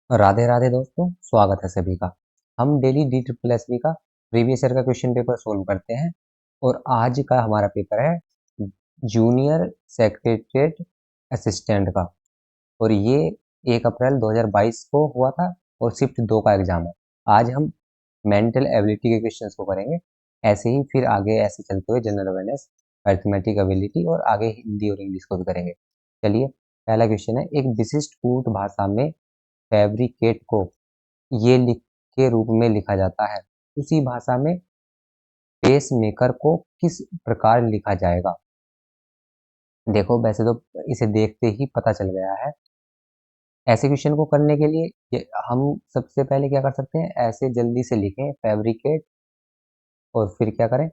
राधे राधे दोस्तों, स्वागत है सभी का। हम daily D triple S B का प्रीवियस ईयर का क्वेश्चन पेपर सोल्व करते हैं और आज का हमारा पेपर है जूनियर सेक्रेटरीट असिस्टेंट का। और ये 1 अप्रैल 2022 को हुआ था और शिफ्ट 2 का एग्जाम है। आज हम मेंटल एबिलिटी के क्वेश्चंस को करेंगे, ऐसे ही फिर आगे ऐसे चलते हुए जनरल अवेयरनेस, अरिथमेटिक एबिलिटी और आगे हिंदी और इंग्लिश को भी करेंगे। चलिए, पहला क्वेश्चन है, एक विशिष्ट कूट भाषा में फैब्रिकेट को ये लिख के रूप में लिखा जाता है, उसी भाषा में पेसमेकर को किस प्रकार लिखा जाएगा। देखो, वैसे तो इसे देखते ही पता चल गया है। ऐसे क्वेश्चन को करने के लिए हम सबसे पहले क्या कर सकते हैं, ऐसे जल्दी से लिखें फैब्रिकेट और फिर क्या करें,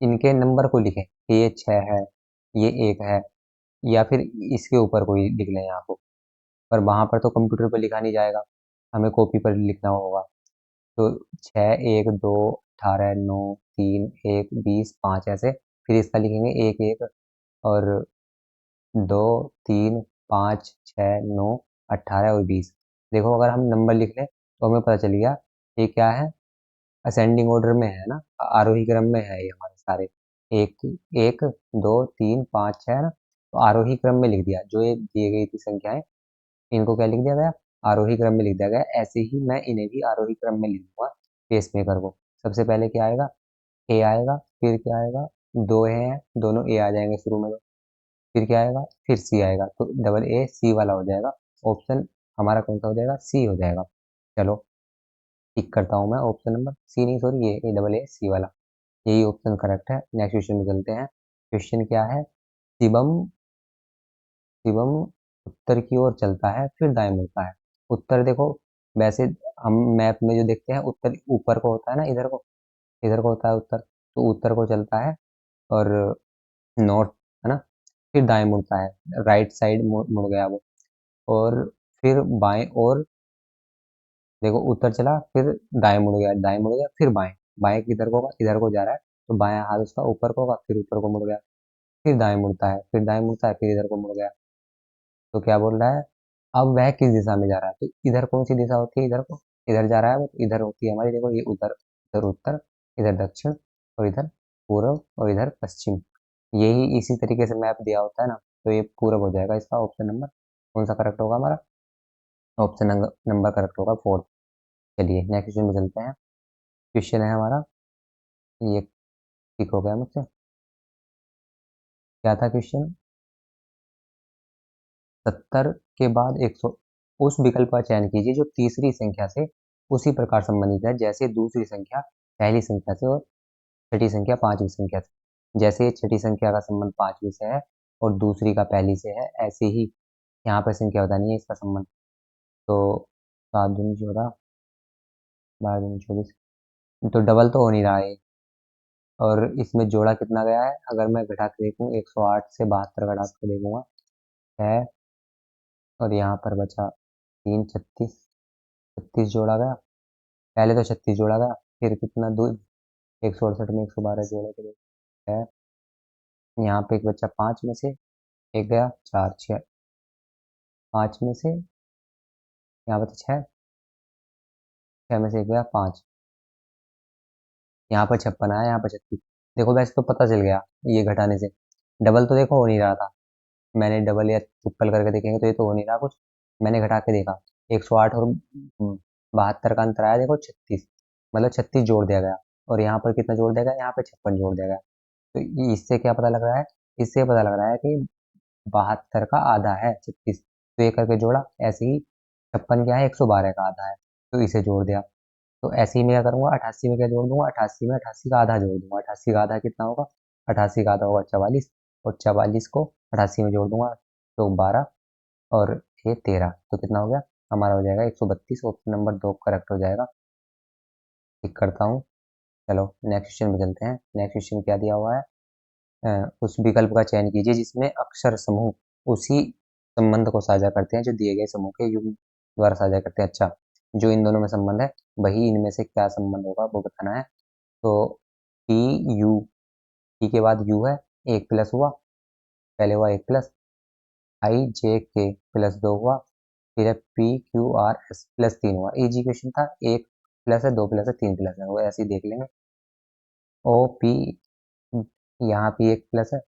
इनके नंबर को लिखें कि ये 6 है, ये 1 है, या फिर इसके ऊपर कोई लिख लें यहाँ को। पर वहाँ पर तो कंप्यूटर पर लिखा नहीं जाएगा, हमें कॉपी पर लिखना होगा। तो 6, 1, 2, 18, 9, 3, 1, 20, 5 ऐसे। फिर इसका लिखेंगे 1, 1 और 2, 3, 5, 6, 9, 18 और 20। देखो, अगर हम नंबर लिख लें तो हमें पता चल गया ये क्या है, असेंडिंग ऑर्डर में है ना, आरोही क्रम में है ये हमारे सारे। एक एक 2, 3, 5, 6 ना, तो आरोही क्रम में लिख दिया। जो ये दी गई थी संख्याएं, इनको क्या लिख दिया गया, आरोही क्रम में लिख दिया गया। ऐसे ही मैं इन्हें भी आरोही क्रम में लिख दूंगा पेसमेकर को। सबसे पहले क्या आएगा, ए आएगा, फिर क्या आएगा, 2 हैं, दोनों ए आ जाएंगे शुरू में। तो फिर क्या आएगा, फिर सी आएगा, तो डबल ए सी वाला हो जाएगा। ऑप्शन हमारा कौन सा हो जाएगा, सी हो जाएगा। चलो, टिक करता हूँ मैं ऑप्शन नंबर सी, नहीं सॉरी, ये डबल ए सी वाला, यही ऑप्शन करेक्ट है। नेक्स्ट क्वेश्चन में चलते हैं। क्वेश्चन क्या है, शिवम शिवम उत्तर की ओर चलता है फिर दाएं मुड़ता है। उत्तर देखो, वैसे हम मैप में जो देखते हैं उत्तर ऊपर को होता है ना, इधर को होता है उत्तर, तो उत्तर को चलता है और नॉर्थ, है ना। फिर दाएं मुड़ता है, राइट साइड मुड़ गया वो। और फिर बाएं, और देखो उत्तर चला, फिर दाएं मुड़ गया, दाएं मुड़ गया, फिर बाएं। बाएं किधर को होगा, इधर को जा रहा है, तो बायां हाथ उसका ऊपर को होगा, फिर ऊपर को मुड़ गया, फिर दाएं मुड़ता है, फिर दाएं मुड़ता है, फिर इधर को मुड़ गया। तो क्या बोल रहा है, अब वह किस दिशा में जा रहा है, तो इधर कौन सी दिशा होती है, इधर को, इधर जा रहा है वो, तो इधर होती है हमारी, देखो ये उधर, इधर उत्तर, इधर दक्षिण, और इधर पूर्व, और इधर पश्चिम। यही इसी तरीके से मैप दिया होता है ना, तो ये पूरब हो जाएगा इसका ऑप्शन नंबर। कौन सा करेक्ट होगा हमारा, ऑप्शन नंबर करेक्ट होगा 4। चलिए नेक्स्ट क्वेश्चन में चलते हैं। क्वेश्चन है हमारा, ये ठीक हो गया मुझसे, क्या था क्वेश्चन, 70 के बाद 100, उस विकल्प का चयन कीजिए जो तीसरी संख्या से उसी प्रकार संबंधित है जैसे दूसरी संख्या पहली संख्या से और छठी संख्या पांचवी संख्या से। जैसे छठी संख्या का संबंध पांचवी से है और दूसरी का पहली से है, ऐसे ही यहाँ पर संख्या बतानी है इसका संबंध। तो 7 दूनी 14, 12 दूनी 24, तो डबल तो हो नहीं रहा है। और इसमें जोड़ा कितना गया है, अगर मैं घटा के देखूँ 108 से 72 घटा के देखूंगा है, और यहाँ पर बचा 3, 36, 36 जोड़ा गया। पहले तो 36 जोड़ा गया, फिर कितना दो, 168 में 112 जोड़े के लिए है। यहाँ पे एक बच्चा, 5 में से एक गया, 4, 6, 5 में से यहाँ पे 6, 6 में से एक गया, 5, यहाँ पर 56 आया, यहाँ पर 36। देखो वैसे तो पता चल गया ये घटाने से, डबल तो देखो हो नहीं रहा था। मैंने डबल या ट्रिपल करके देखेंगे तो ये तो हो नहीं रहा कुछ। मैंने घटा के देखा, 108 और 72 का अंतर आया, देखो 36, मतलब 36 जोड़ दिया गया। और यहाँ पर कितना जोड़ दिया गया, यहाँ पे 56 जोड़ दिया गया। तो इससे क्या पता लग रहा है, इससे पता लग रहा है कि 72 का आधा है 36, तो ये करके जोड़ा। ऐसे ही 56 क्या है, 112 का आधा है, तो इसे जोड़ दिया। तो ऐसे ही मैं क्या करूँगा, 88 में क्या जोड़ दूंगा, 88 में 88 का आधा जोड़ दूंगा। 88 का आधा कितना होगा, 88 का आधा होगा 44, और 44 को 88 में जोड़ दूंगा तो 12, और ये 13, तो कितना हो गया हमारा, हो जाएगा 132। ऑप्शन नंबर 2 करेक्ट हो जाएगा। टिक करता हूँ। चलो नेक्स्ट क्वेश्चन में चलते हैं। नेक्स्ट क्वेश्चन क्या दिया हुआ है, उस विकल्प का चयन कीजिए जिसमें अक्षर समूह उसी संबंध को साझा करते हैं जो दिए गए समूह के युग्म द्वारा साझा करते हैं। अच्छा, जो इन दोनों में संबंध है वही इनमें से क्या संबंध होगा वो बताना है। तो टी यू, टी के बाद यू है, एक प्लस हुआ, पहले हुआ एक प्लस, आई जे के प्लस 2 हुआ, फिर है P Q R S plus 3 हुआ, इजी क्वेश्चन था, एक प्लस है, दो प्लस है, तीन प्लस है, वो ऐसे ही देख लेंगे। ओ पी, यहाँ पी एक प्लस है,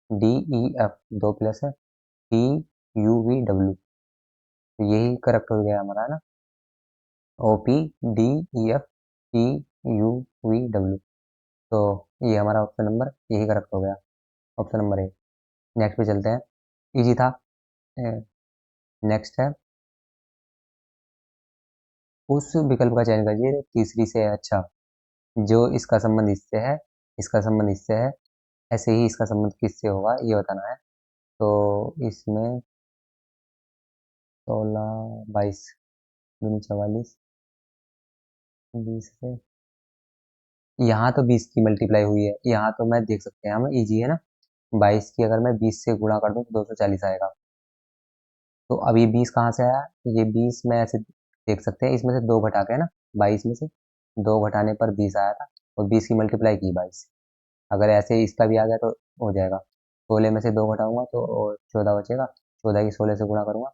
डी ई एफ दो प्लस है, टी यू वी डब्ल्यू, तो यही करेक्ट हो गया हमारा, है ना। O P D E F T U V W, तो ये हमारा ऑप्शन नंबर यही करेक्ट हो गया, ऑप्शन नंबर ए। नेक्स्ट पे चलते हैं, इजी था। नेक्स्ट है, उस विकल्प का चयन करिए जो तीसरी से है अच्छा, जो इसका संबंध इससे है, इसका संबंध इससे है, ऐसे ही इसका संबंध किससे होगा ये बताना है। तो इसमें 16 22 दूनी 44, 20 से यहाँ तो 20 की मल्टीप्लाई हुई है, यहाँ तो मैं देख सकते हैं हम, इजी है ना। 22 की अगर मैं 20 से गुणा कर दूं तो 240 आएगा। तो अब ये 20 कहाँ से आया, ये 20 में ऐसे देख सकते हैं, इसमें से दो घटा के, है ना, 22 में से दो घटाने पर 20 आया था, और 20 की मल्टीप्लाई की 22। अगर ऐसे इसका भी आ गया तो हो जाएगा। 16 में से दो घटाऊंगा तो 14 बचेगा, 14 की 16 से गुणा करूंगा,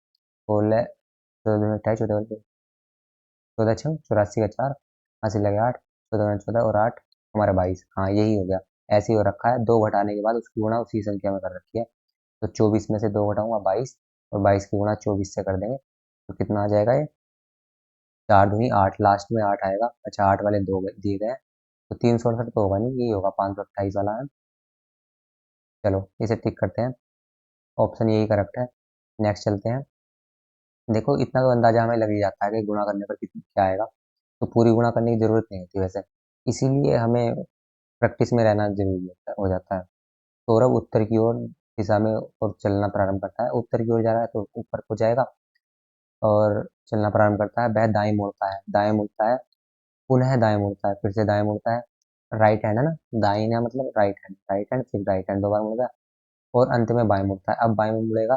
16 14 में 28, 14 14 छः 84 का 4, अस्सी लगे 8, 14 में 14 और 8 हमारा 22, हाँ यही हो गया। ऐसे ही हो रखा है, दो घटाने के बाद उसकी गुणा उसी संख्या में कर रखी है। तो 24 में से दो घटाऊंगा 22, और 22 की गुणा 24 से कर देंगे, तो कितना आ जाएगा ये, 4 दूनी 8, लास्ट में 8 आएगा। अच्छा 8 वाले दो दिए गए हैं, तो 368 तो होगा नहीं, यही होगा 528 वाला है। चलो इसे टिक करते हैं, ऑप्शन यही करेक्ट है। नेक्स्ट चलते हैं। देखो इतना तो अंदाजा हमें लग ही जाता है कि गुणा करने पर कितना क्या आएगा, तो पूरी गुणा करने की जरूरत नहीं होती वैसे, इसीलिए हमें प्रैक्टिस में रहना जरूरी हो जाता है। सौरभ उत्तर की ओर दिशा में और चलना प्रारंभ करता है, उत्तर की ओर जा रहा है तो ऊपर को जाएगा, और चलना प्रारंभ करता है, वह दाएं मुड़ता है, दाएं मुड़ता है, पुनः दाएं मुड़ता है, फिर से दाएं मुड़ता है, राइट हैंड है ना, दाहिना मतलब राइट हैंड, राइट हैंड फिर राइट हैंड, दो बार मुड़ गया, और अंत में बाएं मुड़ता है। अब बाएं में मुड़ेगा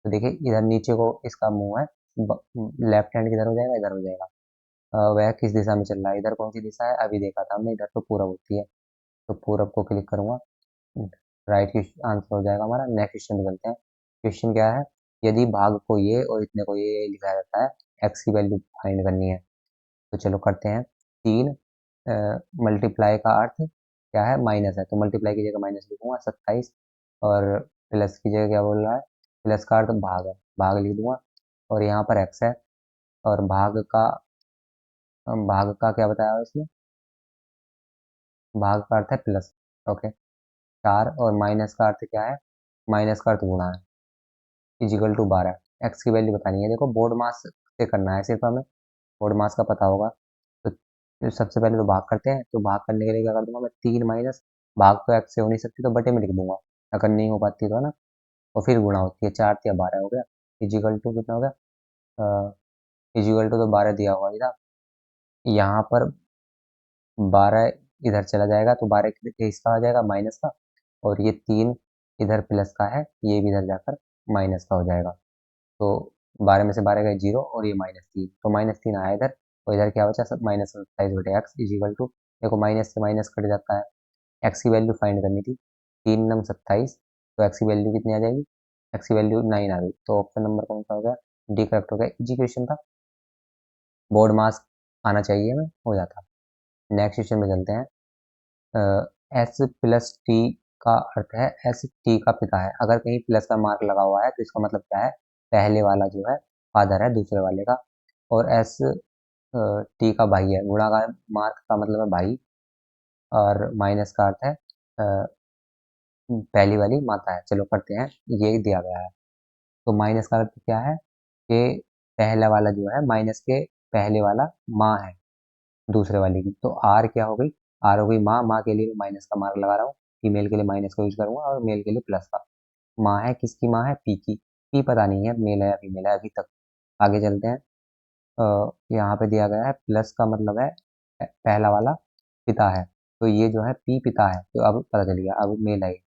तो देखिए इधर नीचे को इसका मुंह है, लेफ्ट हैंड किधर हो जाएगा, इधर हो जाएगा। वह किस दिशा में चल रहा है, इधर कौन सी दिशा है, अभी देखा था हमने, इधर तो पूरब होती है, तो पूरब को क्लिक करूंगा, राइट की आंसर हो जाएगा हमारा। नेक्स्ट क्वेश्चन पे चलते हैं। क्वेश्चन क्या है, यदि भाग को ये और इतने को ये लिखा जाता है, एक्स की वैल्यू फाइंड करनी है, तो चलो करते हैं। तीन मल्टीप्लाई का अर्थ क्या है, माइनस है, तो मल्टीप्लाई की जगह माइनस लिखूंगा 27, और प्लस की जगह क्या बोल रहा है, प्लस का अर्थ भाग है, भाग लिख दूंगा, और यहाँ पर एक्स है, और भाग का क्या बताया इसमें, भाग का अर्थ है प्लस, ओके। 4 और माइनस का अर्थ क्या है, माइनस का अर्थ गुणा है, इजिकल टू 12। एक्स की वैल्यू बतानी है, देखो बोर्ड मास से करना है सिर्फ हमें, बोर्ड मास का पता होगा। तो सबसे पहले तो भाग करते हैं, तो भाग करने के लिए क्या कर दूंगा मैं, 3 माइनस, भाग तो एक्स से हो नहीं सकती तो बटे में लिख दूंगा, अगर नहीं हो पाती तो, है ना, और फिर गुणा होती है, 4 या 12 हो गया, इजिकल टू कितना हो गया, इजिकल टू तो 12 दिया हुआ ही था, यहाँ पर 12 इधर चला जाएगा तो 12 इसका आ जाएगा माइनस का, और ये 3 इधर प्लस का है, ये भी इधर जाकर माइनस का हो जाएगा। तो 12 में से 12 गए 0, और ये -3, तो -3 आया इधर, और इधर क्या बचा सब, -27/x इजिकल टू, देखो माइनस से माइनस कट जाता है, एक्स की वैल्यू फाइंड करनी थी, 3×9 = 27, तो एक्स की वैल्यू कितनी आ जाएगी, एक्स की वैल्यू 9 आ गई, तो ऑप्शन नंबर कौन सा हो गया, डी करेक्ट हो गया, इजी क्वेश्चन था, बोर्ड मास आना चाहिए हमें, हो जाता। नेक्स्ट क्वेश्चन में चलते हैं। एस प्लस टी का अर्थ है, एस टी का पिता है, अगर कहीं प्लस का मार्क लगा हुआ है तो इसका मतलब क्या है, पहले वाला जो है फादर है दूसरे वाले का, और एस टी का भाई है, गुणा का मार्क का मतलब है भाई, और माइनस का अर्थ है पहली वाली माता है। चलो करते हैं, ये दिया गया है, तो माइनस का अर्थ क्या है कि पहला वाला जो है, माइनस के पहले वाला माँ है दूसरे वाले की, तो आर क्या हो गई, आर हो गई माँ, माँ के लिए मैं माइनस का मार्क लगा रहा हूँ, फीमेल के लिए माइनस का यूज करूंगा, और मेल के लिए प्लस का। माँ है, किसकी माँ है, पी की, पी पता नहीं है मेल है या फीमेल है अभी तक। आगे चलते हैं, यहाँ पे दिया गया है प्लस का मतलब है पहला वाला पिता है, तो ये जो है पी पिता है, तो अब पता चल गया, अब मेल है ये।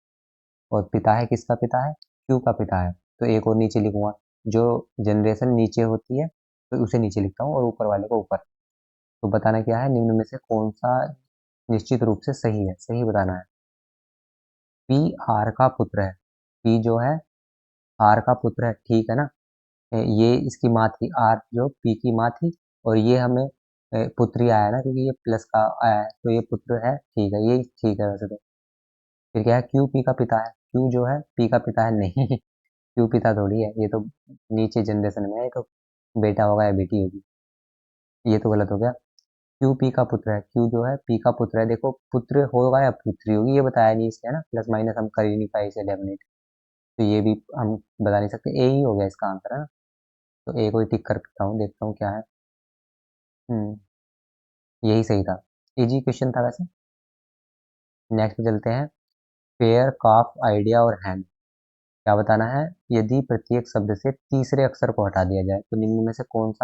और पिता है, किसका पिता है, क्यू का पिता है, तो एक और नीचे लिखूंगा, जो जनरेशन नीचे होती है तो उसे नीचे लिखता हूँ, और ऊपर वाले को ऊपर। तो बताना क्या है, निम्न में से कौन सा निश्चित रूप से सही है, सही बताना है। पी आर का पुत्र है, पी जो है आर का पुत्र है, ठीक है ना, ये इसकी माँ थी आर, जो पी की माँ थी, और ये हमें पुत्री आया ना, क्योंकि ये प्लस का आया है, तो ये पुत्र है, ठीक है, ये ठीक है वैसे तो। फिर क्या है, क्यू पी का पिता है, क्यू जो है पी का पिता है नहीं क्यू पिता थोड़ी है, ये तो नीचे जनरेशन में है, ये तो बेटा होगा या बेटी होगी, ये तो गलत हो गया। क्यू पी का पुत्र है, क्यू जो है पी का पुत्र है, देखो पुत्र होगा या पुत्री होगी ये बताया नहीं इसके, है ना, प्लस माइनस हम कर ही नहीं पाए इसे डेफिनेट, तो ये भी हम बता नहीं सकते, ए ही हो गया इसका आंसर, है ना। तो ए को ही टिक करता हूँ, देखता हूँ क्या है। हम्म, यही सही था, इजी क्वेश्चन था वैसे। नेक्स्ट पे चलते हैं, पेयर, काफ, आइडिया और हैंड। क्या बताना है, यदि प्रत्येक शब्द से तीसरे अक्षर को हटा दिया जाए तो निम्न में से कौन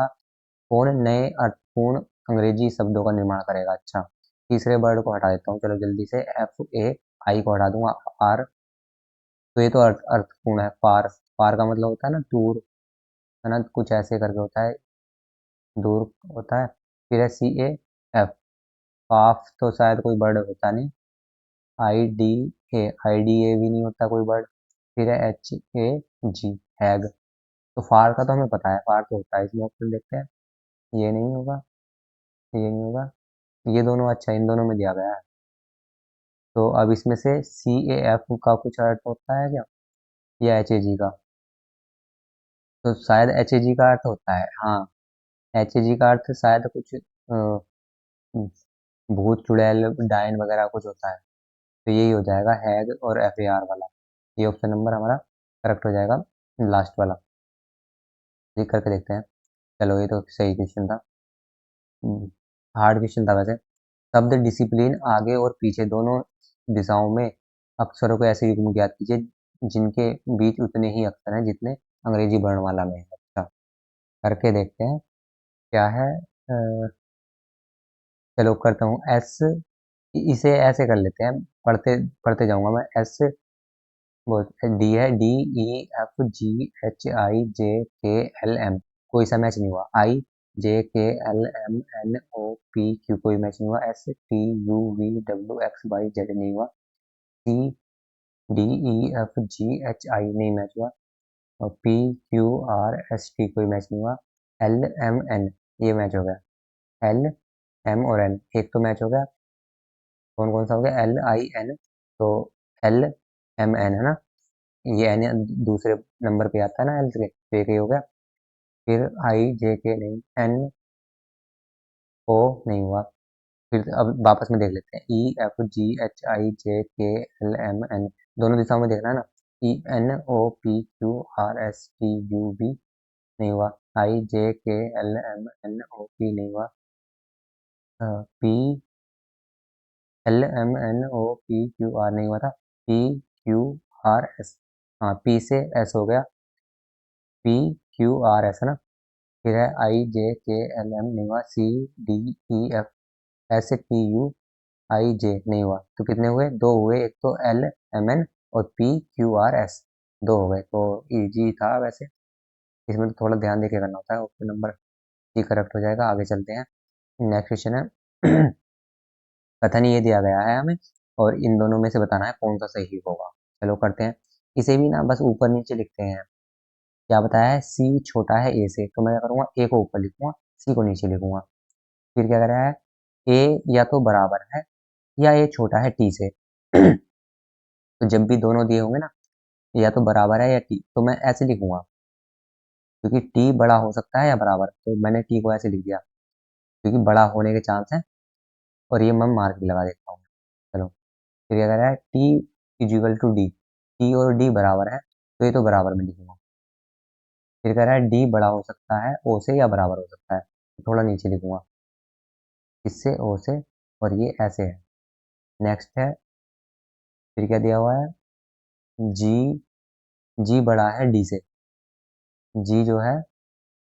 नए अर्थपूर्ण अंग्रेजी शब्दों का निर्माण करेगा। अच्छा, तीसरे वर्ड को हटा देता हूँ, चलो जल्दी से, एफ ए आई को हटा दूंगा, आर, तो ये तो अर्थपूर्ण है, फार, फार का मतलब होता है ना दूर, है ना, कुछ ऐसे करके होता है, दूर होता है। फिर है सी ए एफ, काफ तो शायद कोई वर्ड होता नहीं, I D A, I D A भी नहीं होता कोई वर्ड। फिर है एच ए जी, हैग, तो फार का तो हमें पता है, फार तो होता है, इसमें ऑप्शन देखते हैं, ये नहीं होगा, ये नहीं होगा, ये दोनों, अच्छा इन दोनों में दिया गया है, तो अब इसमें से सी ए एफ का कुछ अर्थ होता है क्या, या एच ए जी का, तो शायद एच ए जी का अर्थ होता है, हाँ, एच ए जी का अर्थ शायद कुछ भूत चुड़ैल डायन वगैरह कुछ होता है, तो यही हो जाएगा हैग और एफ ए आर वाला, ये ऑप्शन नंबर हमारा करेक्ट हो जाएगा, लास्ट वाला। ये करके देखते हैं, चलो ये तो सही क्वेश्चन था, हार्ड क्वेश्चन था वैसे। शब्द डिसिप्लिन, आगे और पीछे दोनों दिशाओं में अक्षरों को ऐसे युग्म ज्ञात कीजिए जिनके बीच उतने ही अक्षर हैं जितने अंग्रेजी वर्णमाला में है। अच्छा, करके देखते हैं क्या है, चलो करता हूँ एस, इसे ऐसे कर लेते हैं, पढ़ते पढ़ते जाऊंगा मैं, एस, वो डी है, D E F G H I J K L M, कोई सा मैच नहीं हुआ, I J K L M N O P Q, कोई मैच नहीं हुआ, S T U V W X Y Z नहीं हुआ, C D E F G H I नहीं मैच हुआ, और P Q R S T कोई match नहीं हुआ, एल एम एन ये मैच हो गया, एल एम और एन एक तो मैच हो गया, कौन कौन सा हो गया, एल आई एन, तो एल एम एन है ना, ये एन दूसरे नंबर पे आता है ना एल के, तो एक ही हो गया। फिर आई जे के नहीं, एन ओ नहीं हुआ, फिर अब वापस में देख लेते हैं, ई F G H I J K L M N, दोनों दिशाओं में देखना है ना, E N O P Q R S T U V नहीं हुआ, I J K L M N O P नहीं हुआ, P L M N O P Q R नहीं हुआ था, पी क्यू आर एस, हाँ पी से S हो गया, पी क्यू आर एस है ना, फिर है आई जे के एल एम नहीं हुआ, C D E F S T U I J नहीं हुआ, तो कितने हुए, दो हुए, एक तो एल एम एन और पी क्यू आर एस, दो हो गए, तो इजी था वैसे, इसमें तो थोड़ा ध्यान देके करना होता है, ऑप्शन नंबर सी करेक्ट हो जाएगा। आगे चलते हैं, नेक्स्ट क्वेश्चन है कथन ये दिया गया है हमें, और इन दोनों में से बताना है कौन सा सही होगा। चलो करते हैं, इसे भी ना बस ऊपर नीचे लिखते हैं, क्या बताया है, सी छोटा है ए से, तो मैं क्या करूँगा, ए को ऊपर लिखूंगा, सी को नीचे लिखूंगा, फिर क्या कर रहा है, ए या तो बराबर है या ए छोटा है टी से तो जब भी दोनों दिए होंगे ना, या तो बराबर है या टी, तो मैं ऐसे लिखूंगा, क्योंकि टी बड़ा हो सकता है या बराबर, तो मैंने टी को ऐसे लिख दिया, क्योंकि बड़ा होने के चांस है, और ये मैं मार्क भी लगा देता हूँ। चलो, फिर क्या कर रहा है, T is equal to D, T और डी बराबर है, तो ये तो बराबर में लिखूंगा, फिर कह रहा है डी बड़ा हो सकता है ओ से या बराबर हो सकता है, तो थोड़ा नीचे लिखूंगा, इससे ओ से, और ये ऐसे है। नेक्स्ट है, फिर क्या दिया हुआ है, जी, जी बड़ा है डी से, जी जो है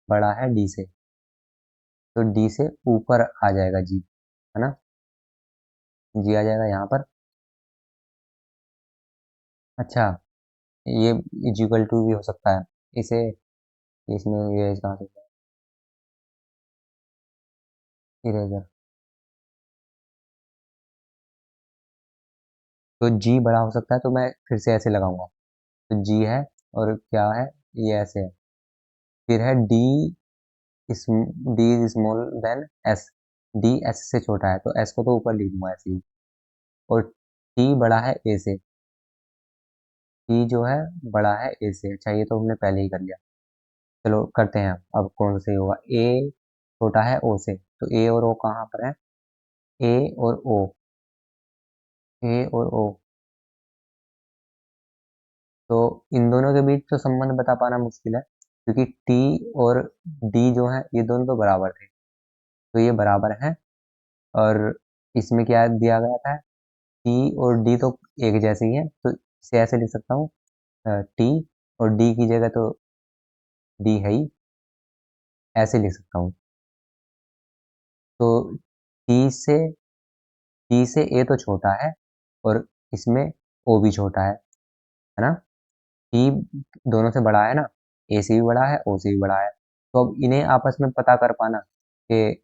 बड़ा है डी से, तो डी से ऊपर आ जाएगा जी, है ना, जी आ जाएगा यहाँ पर। अच्छा, ये इजिकल टू भी हो सकता है, इसे, इसमें ये कहाँ से, इरेजर, तो जी बड़ा हो सकता है, तो मैं फिर से ऐसे लगाऊंगा, तो जी है, और क्या है, ये ऐसे है, फिर है D D small than S, D S से छोटा है तो एस को तो ऊपर लिख दूंगा ऐसे ही। और टी बड़ा है ए से, टी जो है बड़ा है ए से। अच्छा ये तो हमने पहले ही कर लिया। चलो करते हैं अब कौन से होगा। ए छोटा है ओ से, तो ए और ओ कहाँ पर है, ए और ओ, ए और ओ। तो इन दोनों के बीच तो संबंध बता पाना मुश्किल है, क्योंकि टी और डी जो है ये दोनों तो बराबर थे, तो ये बराबर हैं। और इसमें क्या दिया गया था, टी और डी तो एक जैसे ही हैं, तो इसे ऐसे लिख सकता हूँ, टी और डी की जगह तो डी है ही, ऐसे लिख सकता हूँ। तो टी से ए तो छोटा है, और इसमें ओ भी छोटा है ना। टी दोनों से बड़ा है ना, ए से भी बड़ा है ओ से भी बड़ा है। तो अब इन्हें आपस में पता कर पाना कि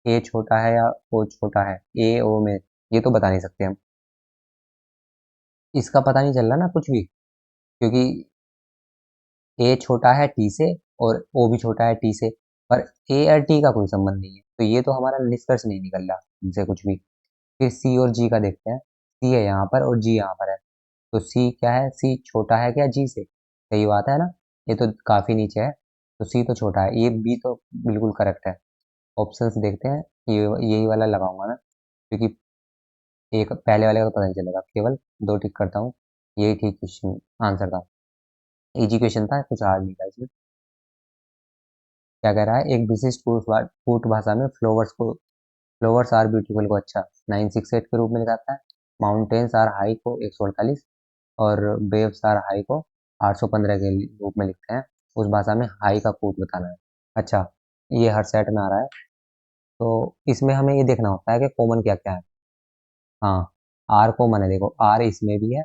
ए छोटा है या ओ छोटा है, ए ओ में, ये तो बता नहीं सकते हम। इसका पता नहीं चल रहा ना कुछ भी, क्योंकि ए छोटा है टी से और ओ भी छोटा है टी से, पर ए और टी का कोई संबंध नहीं है, तो ये तो हमारा निष्कर्ष नहीं निकल रहा इनसे कुछ भी। फिर सी और जी का देखते हैं। सी है यहाँ पर और जी यहाँ पर है, तो सी क्या है, सी छोटा है क्या जी से, सही बात है ना। ये तो काफी नीचे है, तो सी तो छोटा है, ये बी तो बिल्कुल करेक्ट है। ऑप्शंस देखते हैं, ये यही वाला लगाऊंगा ना, क्योंकि एक पहले वाले का तो पता नहीं चलेगा। केवल दो टिक करता हूँ, यही ठीक क्वेश्चन आंसर था। इजी क्वेश्चन था, कुछ हार्ड नहीं था इसमें। क्या कह रहा है, एक विशिष्ट कूट भाषा में फ्लोवर्स आर ब्यूटीफुल को अच्छा 968 के रूप में लिखाता है, माउंटेन्स आर हाई को 148, और वेव्स आर हाई को 815 के रूप में लिखते हैं। उस भाषा में हाई का कूट बताना है। अच्छा, ये हर सेट में आ रहा है, तो इसमें हमें ये देखना होता है कि कॉमन क्या क्या है। हाँ, आर कॉमन है, देखो आर इसमें भी है,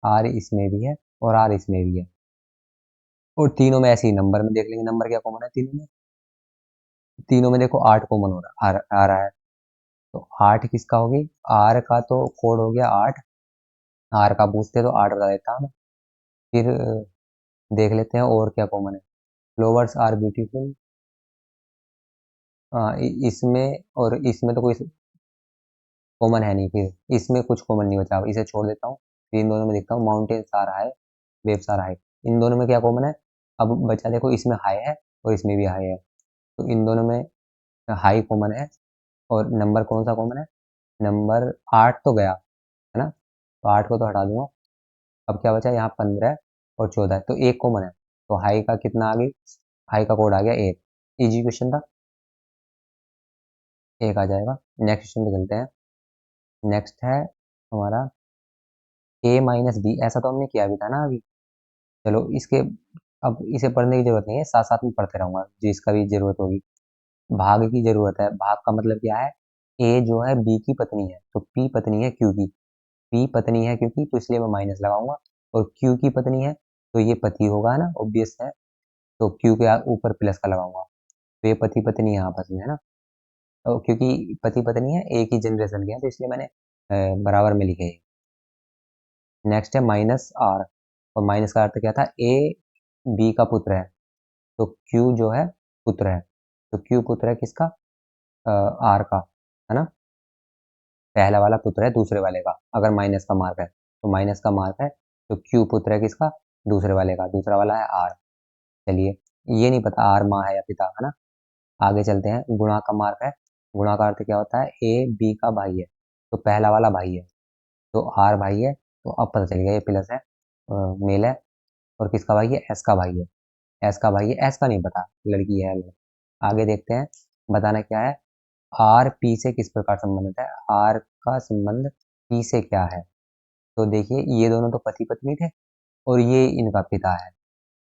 आर इसमें भी है, और आर इसमें भी है। और तीनों में ऐसे ही नंबर में देख लेंगे, नंबर क्या कॉमन है तीनों में। तीनों में देखो 8 कॉमन हो रहा आ रहा है, तो 8 किसका होगी, आर का तो कोड हो गया 8, आर का पूछते तो 8 बता देता हूँ। फिर देख लेते हैं और क्या कॉमन है। फ्लोवर्स आर ब्यूटीफुल, इसमें और इसमें तो कोई कॉमन है नहीं, फिर इसमें कुछ कॉमन नहीं बचा, इसे छोड़ देता हूँ। फिर इन दोनों में देखता हूँ, mountains are high, waves are high, इन दोनों में क्या कॉमन है। अब बचा देखो, इसमें हाई है और इसमें भी हाई है, तो इन दोनों में हाई कॉमन है। और नंबर कौन सा कॉमन है, नंबर 8 तो गया है ना, तो 8 को तो हटा दूंगा। अब क्या बचा, यहाँ 15 और 14 है, तो एक कॉमन है, तो हाई का कितना आ गई, हाई का कोड आ गया एक। इजी क्वेश्चन था, एक आ जाएगा। नेक्स्ट क्वेश्चन पे चलते हैं। नेक्स्ट है हमारा ए माइनस बी, ऐसा तो हमने किया भी था ना अभी। चलो इसके, अब इसे पढ़ने की जरूरत नहीं है, साथ साथ में पढ़ते रहूंगा, जिसका भी जरूरत होगी। भाग की जरूरत है, भाग का मतलब क्या है, ए जो है बी की पत्नी है, तो पी पत्नी है क्यू की। पी पत्नी है क्योंकि, तो इसलिए मैं माइनस लगाऊंगा। और क्यू की पत्नी है, तो ये पति होगा ना, ऑब्वियस है, तो क्यू के ऊपर प्लस का लगाऊंगा। तो ये पति पत्नी यहाँ आपस में है ना, तो क्योंकि पति पत्नी है एक ही जनरेशन के हैं, तो इसलिए मैंने बराबर में लिखे। नेक्स्ट है माइनस आर, और माइनस का अर्थ क्या था, ए बी का पुत्र है, तो क्यू जो है पुत्र है, तो क्यू पुत्र है किसका, आर का, है ना। पहला वाला पुत्र है दूसरे वाले का, अगर माइनस का मार्क है तो माइनस का मार्क है, तो क्यू पुत्र है किसका, दूसरे वाले का, दूसरा वाला है आर। चलिए, ये नहीं पता आर माँ है या पिता, है ना। आगे चलते हैं, गुणा का मार्क है। गुणा का अर्थ क्या होता है, ए बी का भाई है, तो पहला वाला भाई है, तो आर भाई है, तो अब पता चल गया ये प्लस है, मेल है। और किसका भाई है, एस का भाई है, एस का भाई है, एस का नहीं पता, लड़की है लड़का। आगे देखते हैं, बताना क्या है, आर पी से किस प्रकार संबंधित है, आर का संबंध पी से क्या है। तो देखिए, ये दोनों तो पति पत्नी थे, और ये इनका पिता है,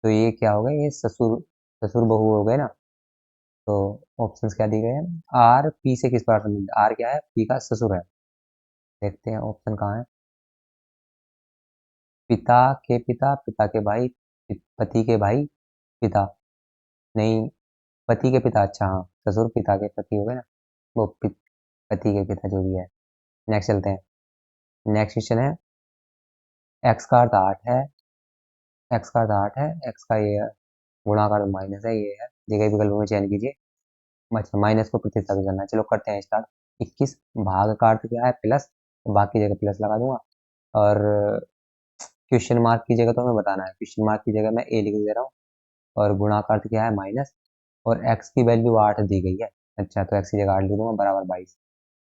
तो ये क्या हो गए, ये ससुर ससुर बहू हो गए ना। तो ऑप्शंस क्या दिए गए हैं, आर पी से किस प्रकार संबंधित, आर क्या है, पी का ससुर है। देखते हैं ऑप्शन कहाँ है, पिता के पिता, पिता के भाई, पति के भाई, पिता, नहीं, पति के पिता, अच्छा हाँ, ससुर पिता के पति हो गए ना, वो पति के पिता जो भी है। नेक्स्ट चलते हैं। नेक्स्ट क्वेश्चन है, एक्स का अर्थ 8 है, एक्स का अर्थ 8 है, एक्स का ये गुणाकार तो माइनस है, ये है, जगह विकल्प में चयन कीजिए। अच्छा, माइनस को प्रतिस्थापित करना है, चलो करते हैं स्टार्ट। 21 भाग का अर्थ क्या है, प्लस, तो बाकी जगह प्लस लगा दूंगा। और क्वेश्चन मार्क की जगह तो हमें बताना है, क्वेश्चन मार्क की जगह मैं ए लिख दे रहा हूँ। और गुणा का अर्थ क्या है, माइनस। और एक्स की वैल्यू 8 दी गई है। अच्छा, तो एक्स की जगह 8 लिख दूंगा, बराबर 22।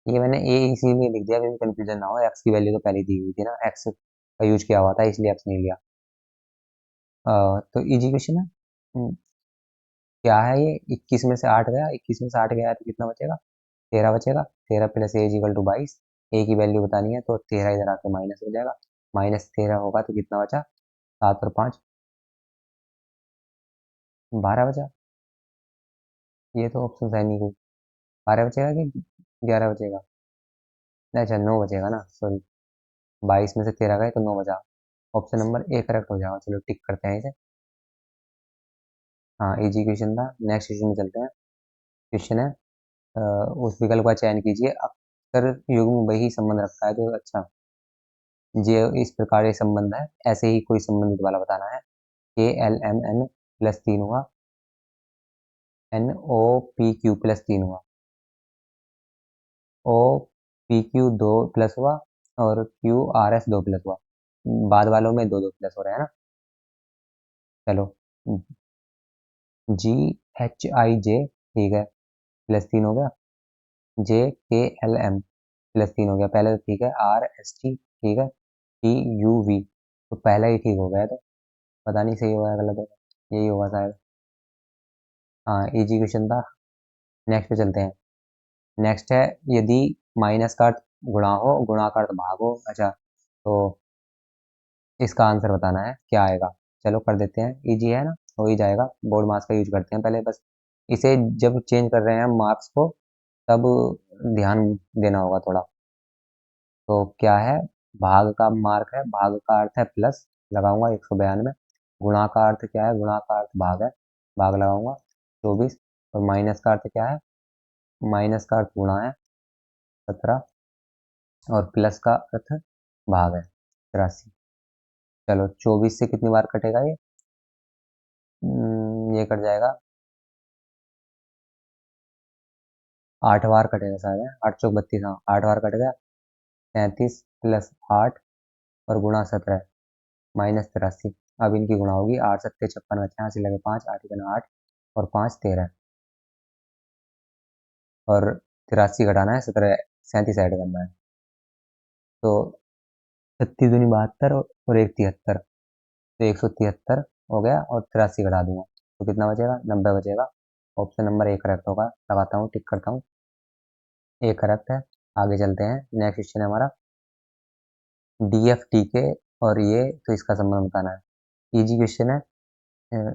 ये मैंने ए इसीलिए लिख दिया क्योंकि कंफ्यूजन ना हो, एक्स की वैल्यू तो पहले ही दी हुई थी ना, एक्स का यूज किया हुआ था, इसलिए एक्स नहीं लिया। तो इजी क्वेश्चन है। क्या है ये, 21 में से 8 गया, 21 में से 8 गया तो कितना बचेगा, 13 बचेगा। 13 प्लस ए इक्वल टू 22। ए की वैल्यू बतानी है, तो 13 इधर आके माइनस हो जाएगा। -13 होगा तो कितना बचा, 7 और 5 12 बचा। ये तो ऑप्शन है नहीं कोई। 12 बचेगा कि 11 बचेगा, नहीं, अच्छा 9 बचेगा ना, सॉरी। 22 में से 13 गए तो 9 बचा। ऑप्शन नंबर ए करेक्ट हो जाएगा, चलो टिक करते हैं इसे। हाँ, इजी क्वेश्चन था। नेक्स्ट क्वेश्चन में चलते हैं। क्वेश्चन है, उस विकल्प का चयन कीजिए, अक्सर युग्म वही संबंध रखता है जो, अच्छा, ये इस प्रकार ये संबंध है, ऐसे ही कोई संबंधित वाला बताना है। KLMN +3 हुआ, NOPQ +3 हुआ, OPQ 2 प्लस हुआ, और QRS 2 प्लस हुआ। बाद वालों में 2 2 प्लस हो रहा है ना। चलो, GHIJ, ठीक है, +3 हो गया। JKLM +3 हो गया, पहले तो ठीक है। RST, ठीक है। TUV, तो पहला ही ठीक हो गया, तो पता नहीं सही होगा या गलत होगा, यही होगा शायद। हाँ, इजी क्वेश्चन था। नेक्स्ट पे चलते हैं। नेक्स्ट है, यदि माइनस का अर्थ गुणा हो, गुणा का अर्थ भाग हो, अच्छा, तो इसका आंसर बताना है, क्या आएगा। चलो कर देते हैं, इजी है ना, हो ही जाएगा। बोर्ड मार्क्स का यूज करते हैं पहले, बस इसे जब चेंज कर रहे हैं हम मार्क्स को, तब ध्यान देना होगा थोड़ा। तो क्या है, भाग का मार्क है, भाग का अर्थ है प्लस, लगाऊंगा 192। गुणा का अर्थ क्या है, गुणा का अर्थ भाग है, भाग लगाऊंगा 24। और माइनस का अर्थ क्या है, माइनस का अर्थ गुणा है, 17। और प्लस का अर्थ भाग है, 83। चलो, 24 से कितनी बार कटेगा ये, ये कट जाएगा, 8 बार कटेगा शायद, है 8 चौक 32, हाँ 8 बार कट गया। 33 प्लस 8 और गुणा 17, -83। अब इनकी गुणा होगी, 8 सत्ते 56, 86 लगे 5, 8 गुना 8, और 5 13। और 83 घटाना है, 17 37 ऐड करना है। तो 36 दूनी 72 और 1 73, तो 173 हो गया, और 83 घटा दूंगा तो कितना बचेगा, 90 बचेगा। ऑप्शन नंबर ए करेक्ट होगा, लगाता हूँ, टिक करता हूँ, ए करेक्ट है। आगे चलते हैं, नेक्स्ट क्वेश्चन है हमारा, DFT के, और ये तो इसका संबंध बताना है। इजी क्वेश्चन है। अ,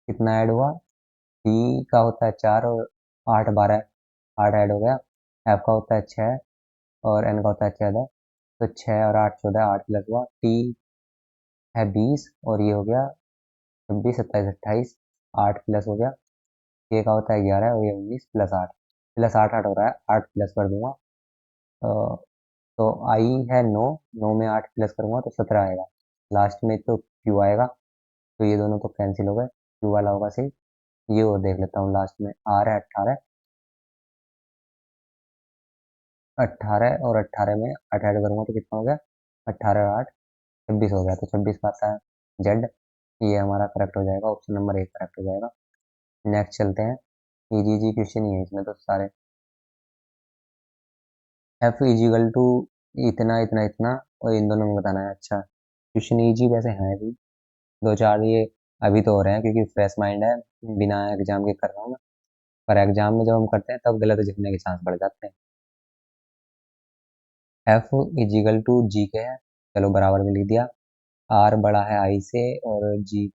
कितना ऐड हुआ, टी का होता है 4 और 8 12, 8 ऐड हो गया। एफ का होता है 6 और एन का होता है 14, तो 6 और 8 14, 8 प्लस हुआ। टी है 20 और ये हो गया 26 27 28, 8 प्लस हो गया। के का होता है 11 और ये 19 प्लस 8 8 हो रहा है, 8 प्लस कर दूंगा। अ, तो आई है 9, 9 में 8 प्लस करूंगा तो 17 आएगा। लास्ट में तो क्यू आएगा, तो ये दोनों तो कैंसिल हो गए, क्यू वाला होगा सही। ये और देख लेता हूँ, लास्ट में आर है 18, 18 और 18 में 8 ऐड करूंगा तो कितना हो गया, 18 और 8 26 हो गया, तो 26 का आता है जेड। ये हमारा करेक्ट हो जाएगा, ऑप्शन नंबर एक करेक्ट हो जाएगा। नेक्स्ट चलते हैं, इजी जी क्वेश्चन ही है इसमें तो सारे। एफ इजिकल टू इतना इतना इतना, और इन दोनों में बताना है। अच्छा, क्वेश्चन इजी वैसे है भी, दो चार ये अभी तो हो रहे हैं क्योंकि फ्रेश माइंड है, बिना एग्जाम के कर रहा हूँ मैं। पर एग्जाम में जब हम करते हैं तब गलत लिखने के चांस बढ़ जाते हैं। एफ इजिकल टू जी के है, चलो बराबर में लिख दिया। आर बड़ा है आई से, और जी,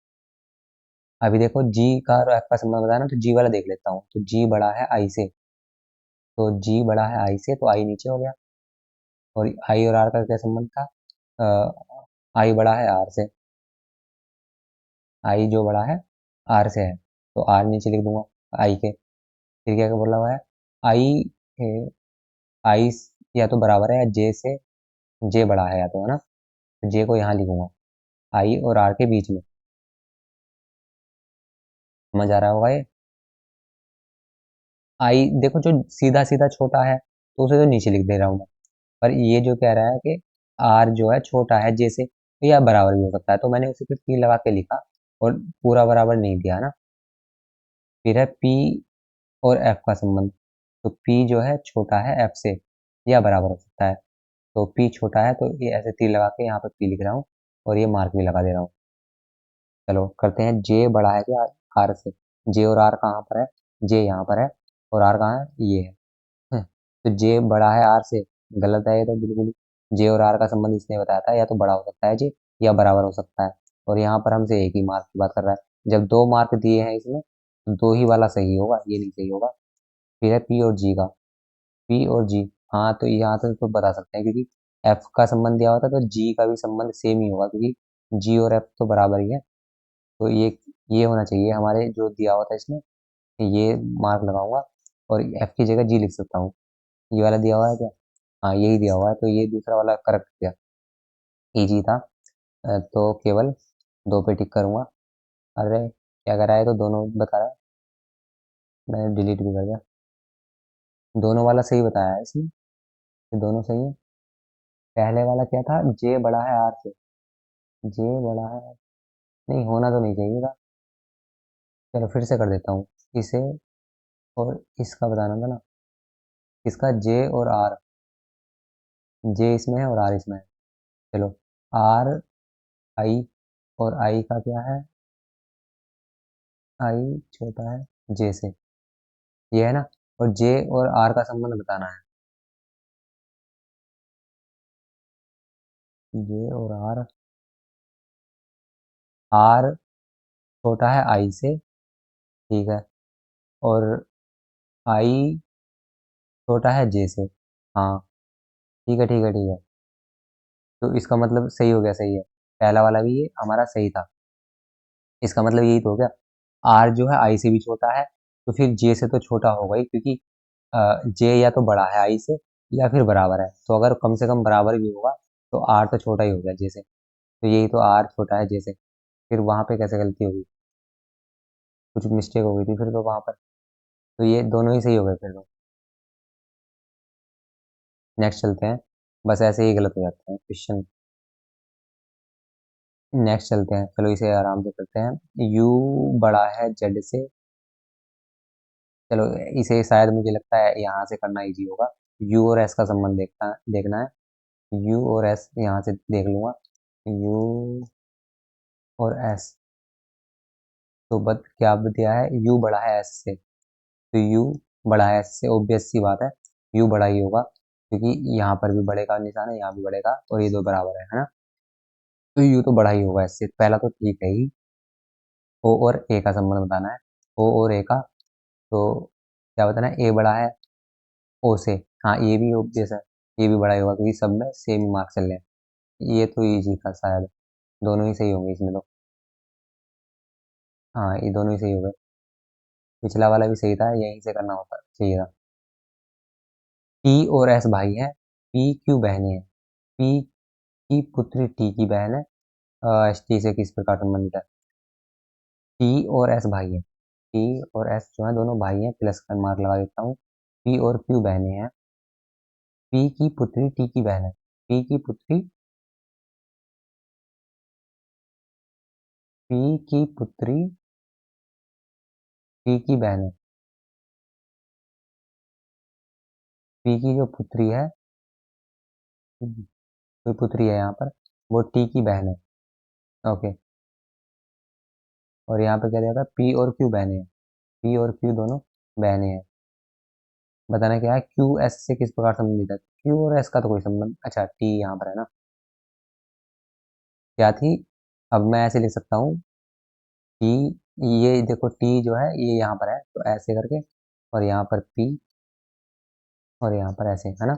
अभी देखो जी का और एफ का संबंध बताया ना, तो जी वाला देख लेता हूँ। तो जी बड़ा है आई से, तो जी बड़ा है आई से, तो आई नीचे हो गया। और आई और आर का क्या संबंध था, आई बड़ा है आर से, आई जो बड़ा है आर से है, तो आर नीचे लिख दूंगा आई के। फिर क्या क्या बोला हुआ है, आई, आई या तो बराबर है या जे से, जे बड़ा है या तो, है ना, तो जे को यहाँ लिखूंगा आई और आर के बीच में। समझ आ रहा होगा ये। आई देखो जो सीधा सीधा छोटा है तो उसे तो नीचे लिख दे रहा हूँ मैं, पर ये जो कह रहा है कि आर जो है छोटा है जे से, तो यह बराबर भी हो सकता है, तो मैंने उसे फिर तीर लगा के लिखा और पूरा बराबर नहीं दिया ना। फिर है पी और एफ का संबंध, तो पी जो है छोटा है एफ से, या बराबर हो सकता है। तो पी छोटा है तो ये ऐसे तीर लगा के यहाँ पर पी लिख रहा हूँ और ये मार्क भी लगा दे रहा हूँ। चलो करते हैं, जे बड़ा है क्या आर से, जे और आर कहाँ पर है, जे यहाँ पर है और आर कहाँ है, ये है। तो जे बड़ा है आर से, गलत है ये तो बिल्कुल। जे और आर का संबंध इसने बताया था, या तो बड़ा हो सकता है जे, या बराबर हो सकता है। और यहाँ पर हमसे एक ही मार्क की बात कर रहा है, जब दो मार्क दिए हैं इसमें तो दो ही वाला सही होगा, ये नहीं सही होगा। फिर है पी और जी का, पी और जी, हाँ तो यहाँ तो बता सकते हैं क्योंकि एफ का संबंध दिया होता है तो जी का भी संबंध सेम ही होगा, क्योंकि जी और एफ तो बराबर ही है। तो ये होना चाहिए हमारे जो दिया होता है इसमें, ये मार्क लगाऊंगा और एफ की जगह जी लिख सकता हूँ। ये वाला दिया हुआ है क्या, हाँ यही दिया हुआ है, तो ये दूसरा वाला करेक्ट किया, इजी था। तो केवल दो पे टिक करूंगा। अरे क्या करा है, तो दोनों बता रहा है, मैंने डिलीट भी कर दिया। दोनों वाला सही बताया है इसमें, ये दोनों सही है। पहले वाला क्या था, जे बड़ा है आर से, जे बड़ा है, नहीं होना तो नहीं चाहिए था। चलो फिर से कर देता हूँ इसे, और इसका बताना था ना, इसका जे और आर, जे इसमें है और आर इसमें है। चलो आर आई, और आई का क्या है, आई छोटा है जे से, ये है ना। और जे और आर का संबंध बताना है, जे और आर, आर छोटा है आई से, ठीक है, और आई छोटा है जे से, हाँ ठीक है ठीक है ठीक है। तो इसका मतलब सही हो गया, सही है, पहला वाला भी ये हमारा सही था। इसका मतलब यही तो हो गया, आर जो है आई से भी छोटा है, तो फिर जे से तो छोटा होगा ही, क्योंकि जे या तो बड़ा है आई से या फिर बराबर है, तो अगर कम से कम बराबर भी होगा तो आर तो छोटा ही हो गया जे से, तो यही तो आर छोटा है जे से। फिर वहां पे कैसे गलती होगी, कुछ मिस्टेक हो गई थी फिर तो वहां पर, तो ये दोनों ही सही हो गए फिर तो। नेक्स्ट चलते हैं, बस ऐसे ही गलत हो जाते हैं क्वेश्चन। नेक्स्ट चलते हैं, चलो इसे आराम से करते हैं। यू बड़ा है जेड से, चलो इसे शायद मुझे लगता है यहाँ से करना इजी होगा। यू और एस का संबंध देखना है। यू और एस यहाँ से देख लूंगा, यू और एस, तो बत क्या दिया है, यू बड़ा है एस से, तो यू बड़ा है एस से, ऑब्वियस सी बात है यू बड़ा ही होगा, क्योंकि यहाँ पर भी बड़े का निशान है, यहाँ भी बड़े का, और ये दो बराबर है ना, तो यू तो बड़ा ही होगा एस से, पहला तो ठीक है ही। ओ और ए का संबंध बताना है, ओ और ए का, तो क्या बताना है, ए बड़ा है ओ से, हाँ ये भी ऑब्वियस है, ये भी बड़ा ही होगा क्योंकि सब में सेम ही मार्क्स चल रहे हैं, ये तो इजी था शायद, दोनों ही सही होंगे इसमें तो। हाँ ये दोनों ही सही हो गए, पिछला वाला भी सही था, यहीं से करना होता चाहिए था। पी और एस भाई हैं, पी क्यू बहनें हैं, पी की पुत्री टी की बहन है, एस टी से किस प्रकार संबंधित है। टी और एस भाई है, टी और एस जो है दोनों भाई हैं, प्लस का मार्क लगा देता हूँ। पी और क्यू बहनें हैं, पी की पुत्री टी की बहन है, पी की पुत्री, पी की पुत्री टी की बहन है, पी की जो पुत्री है, कोई पुत्री है यहाँ पर, वो टी की बहन है, ओके। और यहाँ पे क्या दिया था, पी और क्यू बहनें हैं, पी और क्यू दोनों बहनें हैं। बताना क्या है, क्यू एस से किस प्रकार संबंधित है, क्यू और एस का तो कोई संबंध, अच्छा टी यहाँ पर है ना, क्या थी, अब मैं ऐसे लिख सकता हूँ, टी, ये देखो टी जो है ये यहाँ पर है तो ऐसे करके, और यहाँ पर पी, और यहाँ पर ऐसे है ना,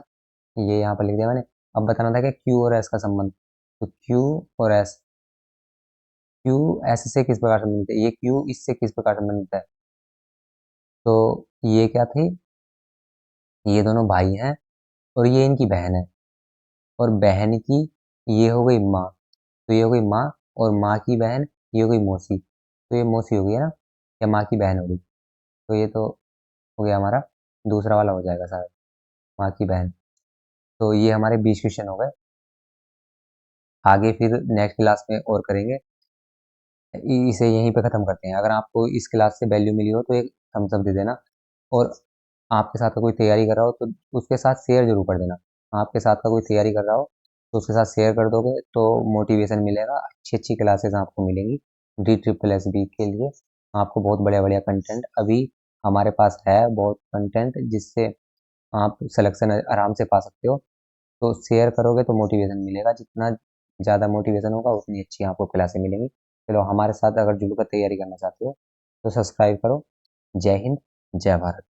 ये यहाँ पर लिख दिया मैंने। अब बताना था कि क्यू और एस का संबंध, तो क्यू और एस, क्यू एस से किस प्रकार संबंधित है, ये क्यू इससे किस प्रकार संबंधित है, तो ये क्या थी, ये दोनों भाई हैं और ये इनकी बहन है, और बहन की ये हो गई माँ, तो ये हो गई माँ, और माँ की बहन ये हो गई मौसी, तो ये मौसी हो गई है ना। या माँ की बहन होगी। तो ये तो हो गया हमारा, दूसरा वाला हो जाएगा शायद, माँ की बहन। तो ये हमारे 20 क्वेश्चन हो गए। आगे फिर नेक्स्ट क्लास में और करेंगे। इसे यहीं पे ख़त्म करते हैं। अगर आपको इस क्लास से वैल्यू मिली हो तो एक थम्स अप दे देना, और आपके साथ का कोई तैयारी कर रहा हो तो उसके साथ शेयर जरूर कर देना। आपके साथ का कोई तैयारी कर रहा हो तो उसके साथ शेयर कर दोगे तो मोटिवेशन मिलेगा, अच्छी अच्छी क्लासेस आपको मिलेंगी डी ट्रिपल एस बी के लिए। आपको बहुत बढ़िया बढ़िया कंटेंट अभी हमारे पास है, बहुत कंटेंट जिससे आप सिलेक्शन आराम से पा सकते हो। तो शेयर करोगे तो मोटिवेशन मिलेगा, जितना ज़्यादा मोटिवेशन होगा उतनी अच्छी आपको क्लासें मिलेंगी। चलो, हमारे साथ अगर जुड़ कर तैयारी करना चाहते हो तो सब्सक्राइब करो। जय हिंद, जय भारत।